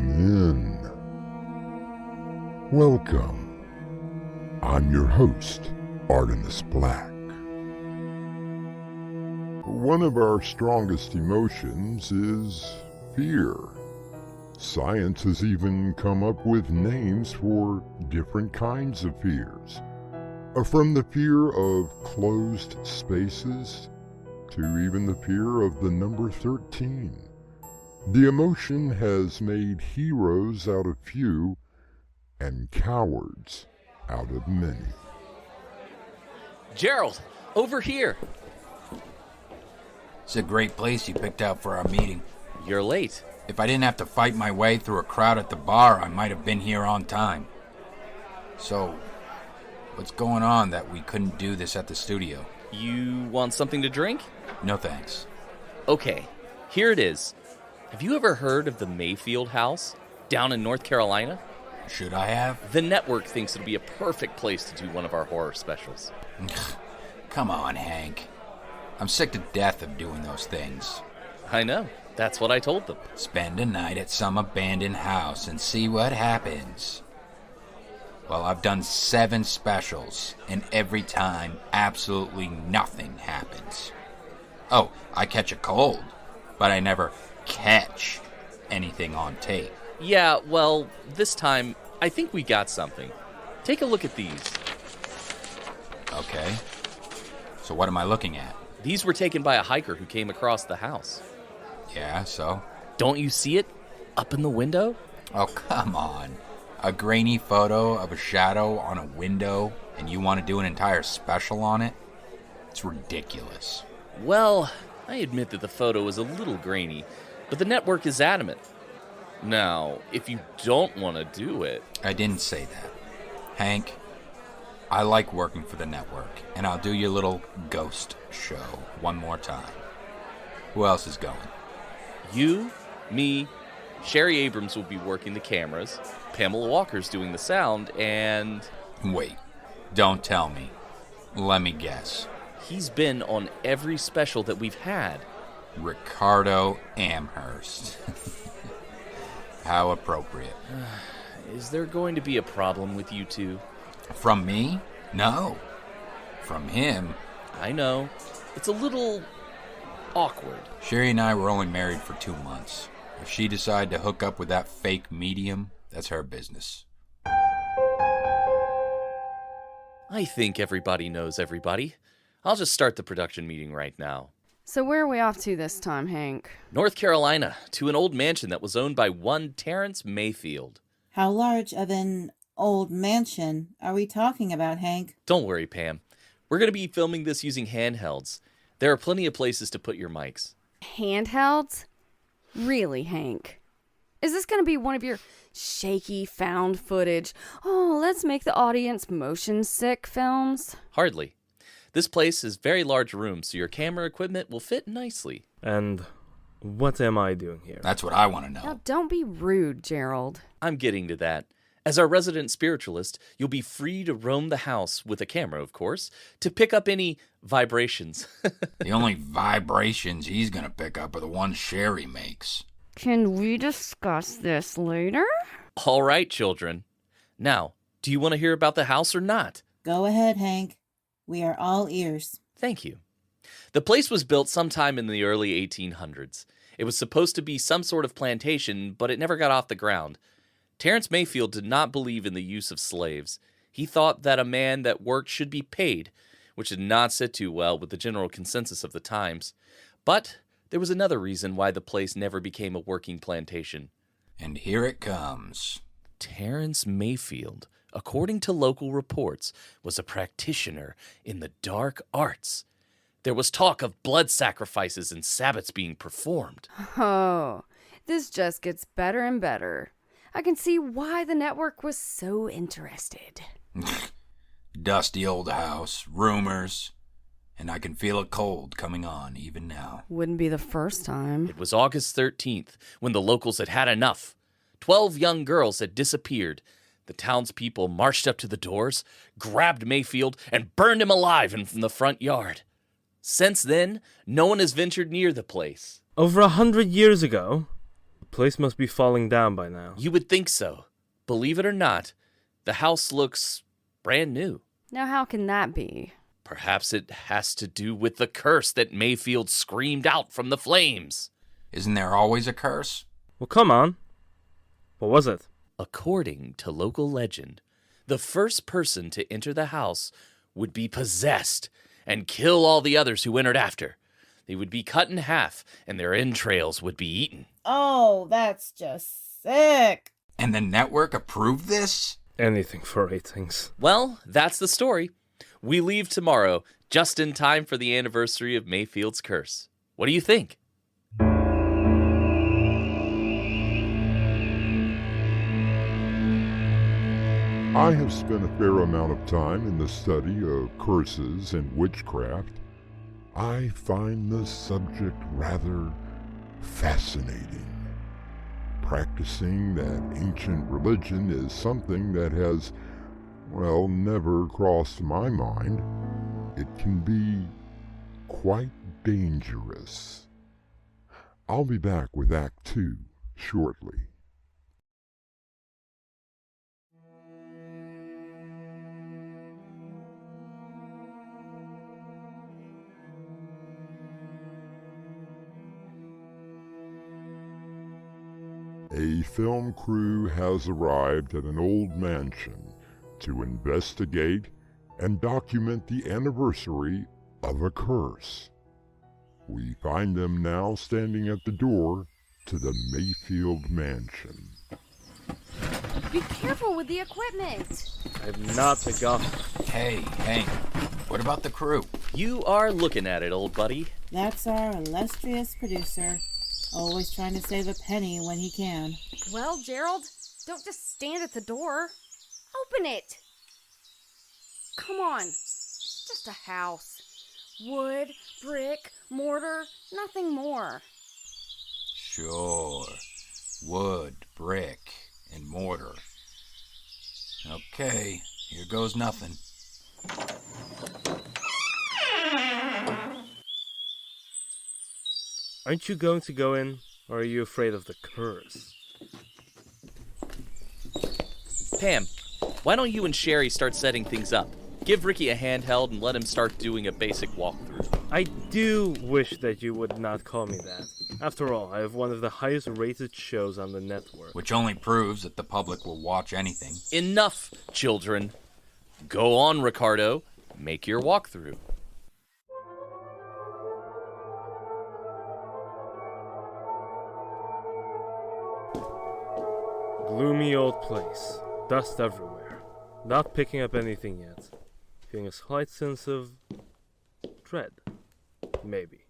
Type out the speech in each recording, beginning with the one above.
in. Welcome. I'm your host, Artemis Black. One of our strongest emotions is fear. Science has even come up with names for different kinds of fears. From the fear of closed spaces to even the fear of the number 13. The emotion has made heroes out of few and cowards out of many. Gerald, over here. It's a great place you picked out for our meeting. You're late. If I didn't have to fight my way through a crowd at the bar, I might have been here on time. So, what's going on that we couldn't do this at the studio? You want something to drink? No thanks. Okay, here it is. Have you ever heard of the Mayfield house down in North Carolina? Should I have? The network thinks it'll be a perfect place to do one of our horror specials. Come on, Hank. I'm sick to death of doing those things. I know. That's what I told them. Spend a night at some abandoned house and see what happens. Well, I've done 7 specials, and every time, absolutely nothing happens. Oh, I catch a cold, but I never catch anything on tape. Yeah, well, this time, I think we got something. Take a look at these. Okay. So what am I looking at? These were taken by a hiker who came across the house. Yeah, so? Don't you see it? Up in the window? Oh, come on. A grainy photo of a shadow on a window, and you want to do an entire special on it? It's ridiculous. Well, I admit that the photo is a little grainy, but the network is adamant. Now, if you don't want to do it... I didn't say that. Hank, I like working for the network, and I'll do your little ghost show one more time. Who else is going? You, me, Sherry Abrams will be working the cameras, Pamela Walker's doing the sound, and... Wait, don't tell me. Let me guess. He's been on every special that we've had. Ricardo Amherst. How appropriate. Is there going to be a problem with you two? From me? No. From him? I know. It's a little awkward. Sherry and I were only married for 2 months. If she decided to hook up with that fake medium, that's her business. I think everybody knows everybody. I'll just start the production meeting right now. So where are we off to this time, Hank? North Carolina, to an old mansion that was owned by one Terrence Mayfield. How large of an old mansion are we talking about, Hank? Don't worry, Pam. We're going to be filming this using handhelds. There are plenty of places to put your mics. Handhelds? Really, Hank? Is this going to be one of your shaky found footage, oh, let's make the audience motion sick films? Hardly. This place is very large rooms, so your camera equipment will fit nicely. And what am I doing here? That's what I want to know. Now, don't be rude, Gerald. I'm getting to that. As our resident spiritualist, you'll be free to roam the house, with a camera, of course, to pick up any vibrations. The only vibrations he's going to pick up are the ones Sherry makes. Can we discuss this later? All right, children. Now, do you want to hear about the house or not? Go ahead, Hank. We are all ears. Thank you. The place was built sometime in the early 1800s. It was supposed to be some sort of plantation, but it never got off the ground. Terrence Mayfield did not believe in the use of slaves. He thought that a man that worked should be paid, which did not sit too well with the general consensus of the times. But there was another reason why the place never became a working plantation. And here it comes. Terrence Mayfield, according to local reports, was a practitioner in the dark arts. There was talk of blood sacrifices and sabbats being performed. Oh, this just gets better and better. I can see why the network was so interested. Dusty old house, rumors, and I can feel a cold coming on even now. Wouldn't be the first time. It was August 13th when the locals had had enough. 12 young girls had disappeared. The townspeople marched up to the doors, grabbed Mayfield, and burned him alive in the front yard. Since then, no one has ventured near the place. Over 100 years ago? place must be falling down by now. You would think so. Believe it or not, the house looks brand new. Now, how can that be? Perhaps it has to do with the curse that Mayfield screamed out from the flames. Isn't there always a curse? Well, come on. What was it? According to local legend, the first person to enter the house would be possessed and kill all the others who entered after. They would be cut in half, and their entrails would be eaten. Oh, that's just sick. And the network approved this? Anything for ratings. Well, that's the story. We leave tomorrow, just in time for the anniversary of Mayfield's curse. What do you think? I have spent a fair amount of time in the study of curses and witchcraft. I find the subject rather fascinating. Practicing that ancient religion is something that has, well, never crossed my mind. It can be quite dangerous. I'll be back with Act 2 shortly. A film crew has arrived at an old mansion to investigate and document the anniversary of a curse. We find them now standing at the door to the Mayfield mansion. Be careful with the equipment. I'm not a goth. Hey, Hank, what about the crew? You are looking at it, old buddy. That's our illustrious producer. Always trying to save a penny when he can. Well, Gerald, don't just stand at the door. Open it. Come on. It's just a house. Wood, brick, mortar, nothing more. Sure. Wood, brick, and mortar. Okay, here goes nothing. Aren't you going to go in, or are you afraid of the curse? Pam, why don't you and Sherry start setting things up? Give Ricky a handheld and let him start doing a basic walkthrough. I do wish that you would not call me that. After all, I have one of the highest rated shows on the network. Which only proves that the public will watch anything. Enough, children. Go on, Ricardo. Make your walkthrough. Gloomy old place. Dust everywhere. Not picking up anything yet. Feeling a slight sense of dread. Maybe.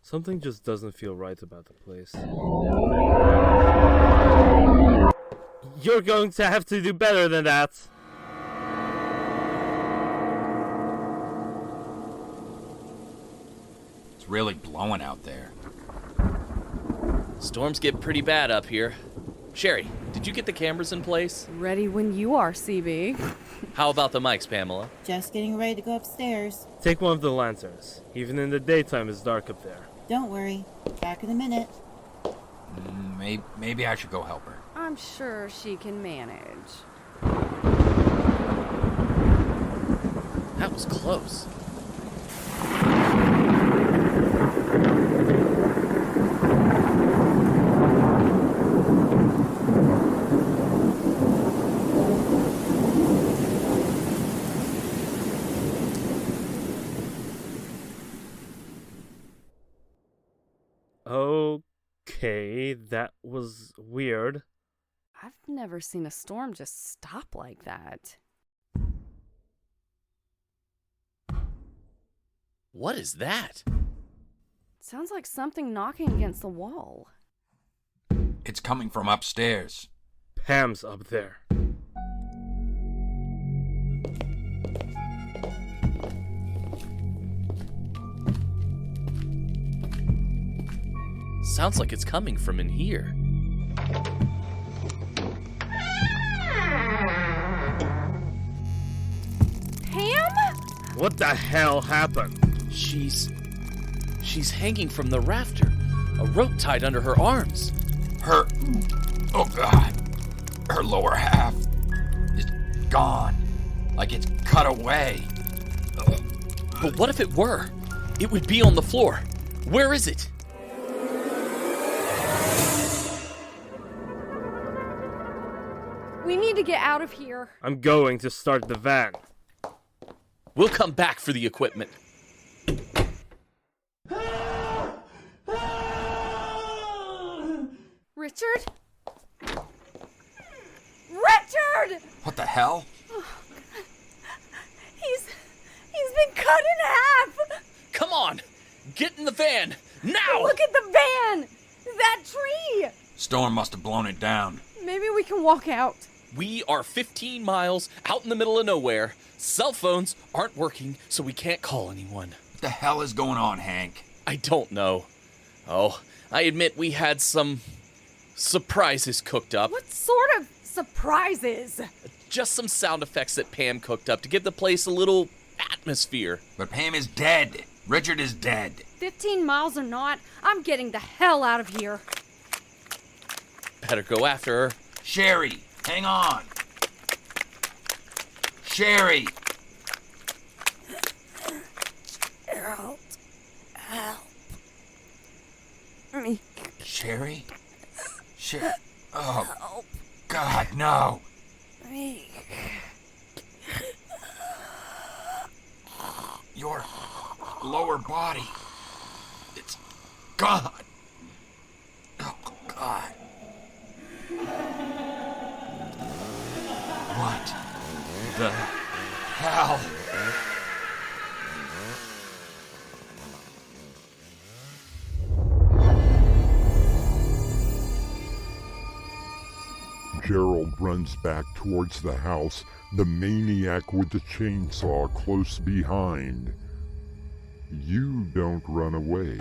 Something just doesn't feel right about the place. You're going to have to do better than that! It's really blowing out there. Storms get pretty bad up here. Sherry, did you get the cameras in place? Ready when you are, CB. How about the mics, Pamela? Just getting ready to go upstairs. Take one of the lanterns. Even in the daytime it's dark up there. Don't worry. Back in a minute. Maybe I should go help her. I'm sure she can manage. That was close. Okay, that was weird. I've never seen a storm just stop like that. What is that? Sounds like something knocking against the wall. It's coming from upstairs. Pam's up there. Sounds like it's coming from in here. Pam? What the hell happened? She's hanging from the rafter, a rope tied under her arms. Oh God, her lower half is gone, like it's cut away. But what if it were? It would be on the floor. Where is it? We need to get out of here. I'm going to start the van. We'll come back for the equipment. Richard? Richard! What the hell? He's been cut in half! Come on! Get in the van! Now! Look at the van! That tree! Storm must have blown it down. Maybe we can walk out. We are 15 miles out in the middle of nowhere. Cell phones aren't working, so we can't call anyone. What the hell is going on, Hank? I don't know. Oh, I admit we had some surprises cooked up. What sort of surprises? Just some sound effects that Pam cooked up to give the place a little atmosphere. But Pam is dead. Richard is dead. 15 miles or not, I'm getting the hell out of here. Better go after her. Sherry, hang on. Sherry! Gerald, help me. Sherry? Oh, God, no. Me. Your lower body. It's gone. Oh, God. What the hell? Gerald runs back towards the house, the maniac with the chainsaw close behind. You don't run away,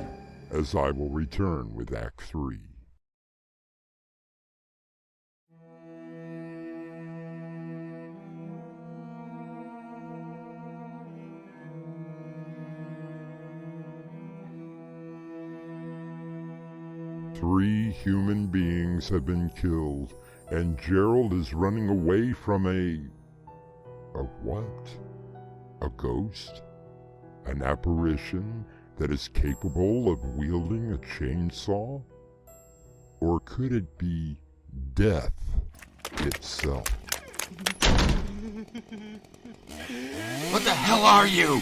as I will return with Act 3. Three human beings have been killed, and Gerald is running away from a what? A ghost? An apparition that is capable of wielding a chainsaw? Or could it be death itself? What the hell are you?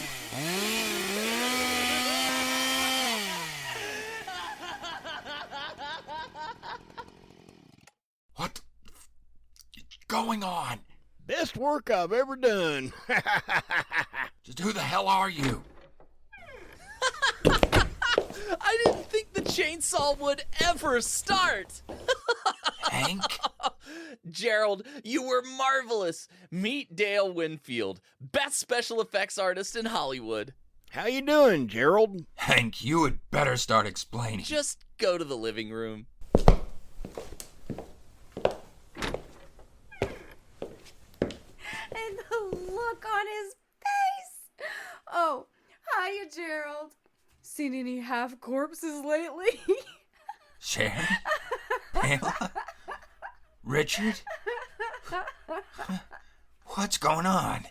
What is going on? Best work I've ever done. Just who the hell are you? I didn't think the chainsaw would ever start. Hank? Gerald, you were marvelous. Meet Dale Winfield, best special effects artist in Hollywood. How you doing, Gerald? Hank, you had better start explaining. Just go to the living room. And the look on his face. Oh, hiya, Gerald. Seen any half corpses lately? Sharon? Pamela? Richard? What's going on?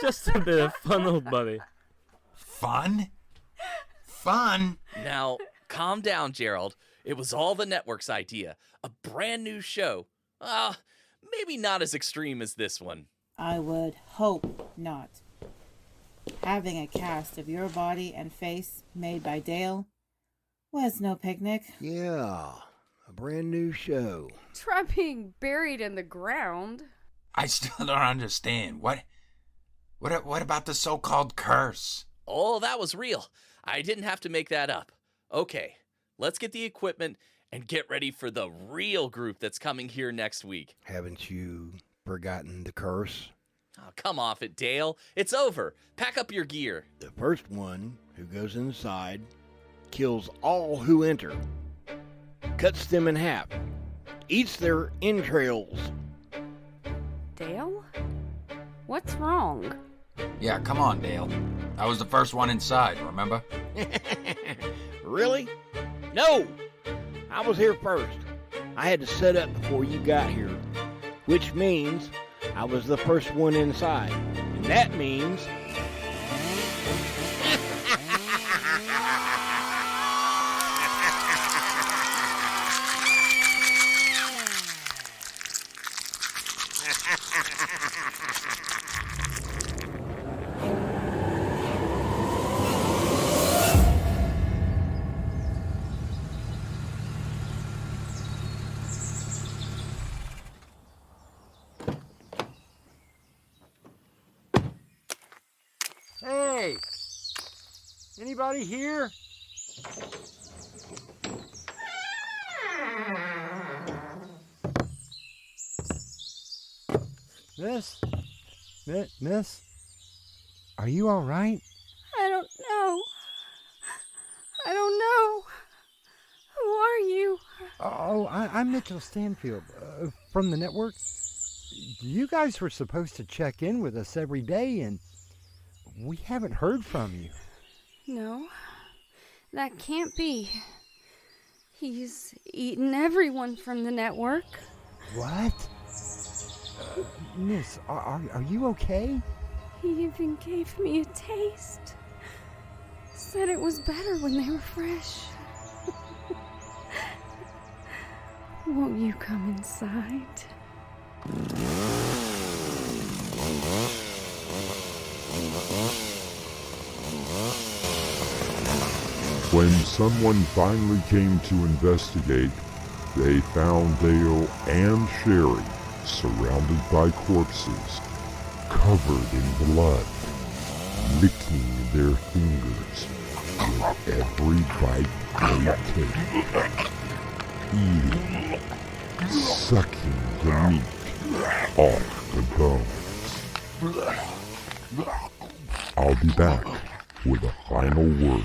Just a bit of fun, old buddy. Fun? Fun? Now, calm down, Gerald. It was all the network's idea. A brand new show. Maybe not as extreme as this one. I would hope not. Having a cast of your body and face made by Dale was no picnic. Yeah, a brand new show. Try being buried in the ground. I still don't understand. What about the so-called curse? Oh, that was real. I didn't have to make that up. Okay, let's get the equipment and get ready for the real group that's coming here next week. Haven't you forgotten the curse? Oh, come off it, Dale. It's over. Pack up your gear. The first one who goes inside kills all who enter, cuts them in half, eats their entrails. Dale? What's wrong? Yeah, come on, Dale. I was the first one inside, remember? Really? No! I was here first. I had to set up before you got here, which means I was the first one inside. And that means... Hey! Anybody here? Miss? Miss? Are you all right? I don't know. I don't know. Who are you? Oh, I'm Mitchell Stanfield from the network. You guys were supposed to check in with us every day, and we haven't heard from you. No, that can't be. He's eaten everyone from the network. What? Miss, are you okay? He even gave me a taste. Said it was better when they were fresh. Won't you come inside? When someone finally came to investigate, they found Dale and Sherry surrounded by corpses, covered in blood, licking their fingers with every bite they take, eating, sucking the meat off the bones. I'll be back with a final word.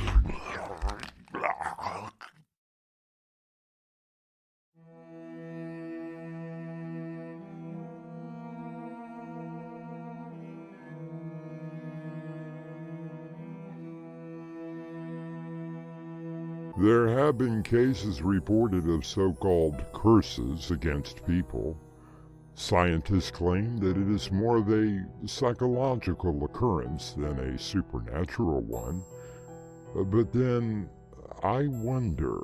There have been cases reported of so-called curses against people. Scientists claim that it is more of a psychological occurrence than a supernatural one. But then, I wonder,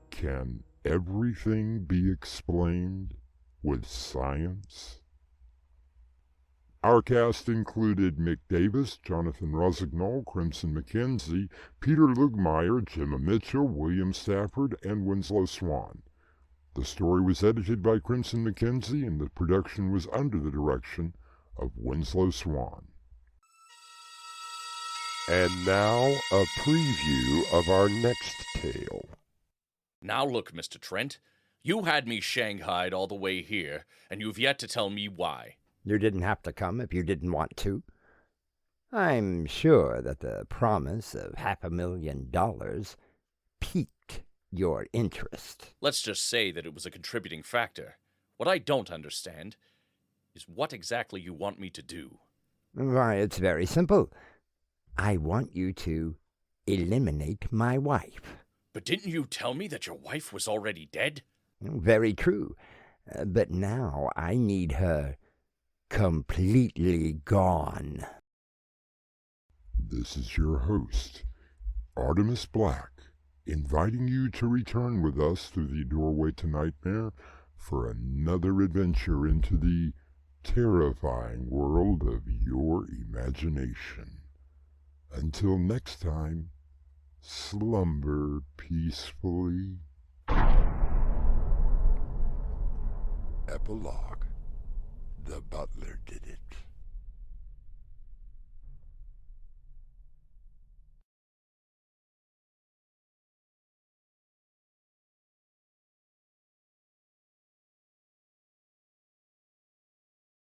can everything be explained with science? Our cast included Mick Davis, Jonathan Rossignol, Crimson McKenzie, Peter Luigtmeier, Jemma Mitchell, William Stafford, and Winslow Swan. The story was edited by Crimson McKenzie, and the production was under the direction of Winslow Swan. And now, a preview of our next tale. Now look, Mr. Trent, you had me shanghaied all the way here, and you've yet to tell me why. You didn't have to come if you didn't want to. I'm sure that the promise of $500,000 piqued your interest. Let's just say that it was a contributing factor. What I don't understand is what exactly you want me to do. Why, it's very simple. I want you to eliminate my wife. But didn't you tell me that your wife was already dead? Very true. But now I need her completely gone. This is your host, Artemis Black, inviting you to return with us through the doorway to nightmare for another adventure into the terrifying world of your imagination. Until next time, slumber peacefully. Epilogue. The butler did it.